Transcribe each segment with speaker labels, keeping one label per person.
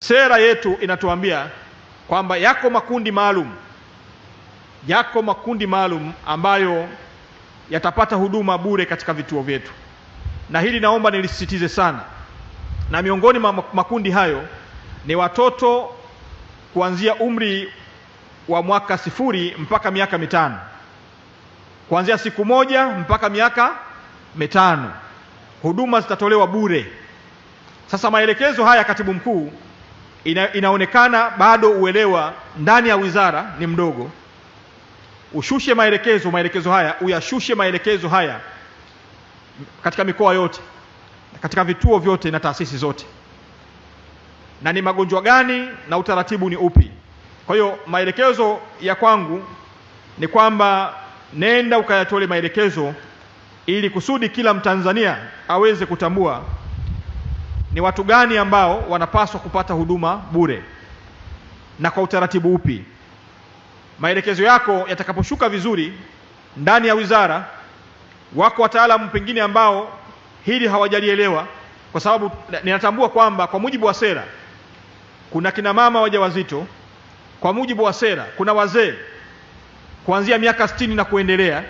Speaker 1: Sera yetu inatuambia kwamba yako makundi maalum ambayo yatapata huduma bure katika vituo vyetu, na hili naomba nilisisitize sana. Na miongoni mwa makundi hayo ni watoto kuanzia umri wa mwaka 0 mpaka miaka 5, kuanzia siku 1 mpaka miaka 5, huduma zitatolewa bure. Sasa maelekezo haya, Katibu Mkuu, inaonekana bado uelewa ndani ya wizara ni mdogo. Ushushe maelekezo haya, uyashushe maelekezo haya katika mikoa yote, katika vituo vyote na taasisi zote, na ni magonjwa gani na utaratibu ni upi. Kwa hiyo maelekezo ya kwangu ni kwamba nenda ukayatole maelekezo ili kusudi kila Mtanzania aweze kutambua ni watu gani ambao wanapaswa kupata huduma bure na kwa utaratibu upi. Maelekezo yako yatakaposhuka vizuri ndani ya wizara, wako wataalamu pengine ambao hili hawajalielewa, kwa sababu ninatambua kwamba kwa mujibu wa sera kuna kina mama wajawazito, kwa mujibu wa sera kuna wazee kuanzia miaka 60 na kuendelea,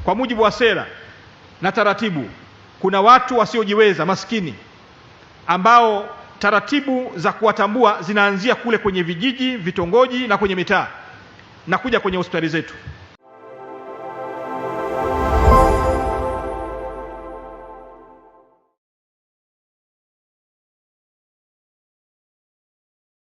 Speaker 1: kwa mujibu wa sera na taratibu kuna watu wasiojiweza maskini ambao taratibu za kuwatambua zinaanzia kule kwenye vijiji, vitongoji na kwenye mitaa na kuja kwenye hospitali zetu.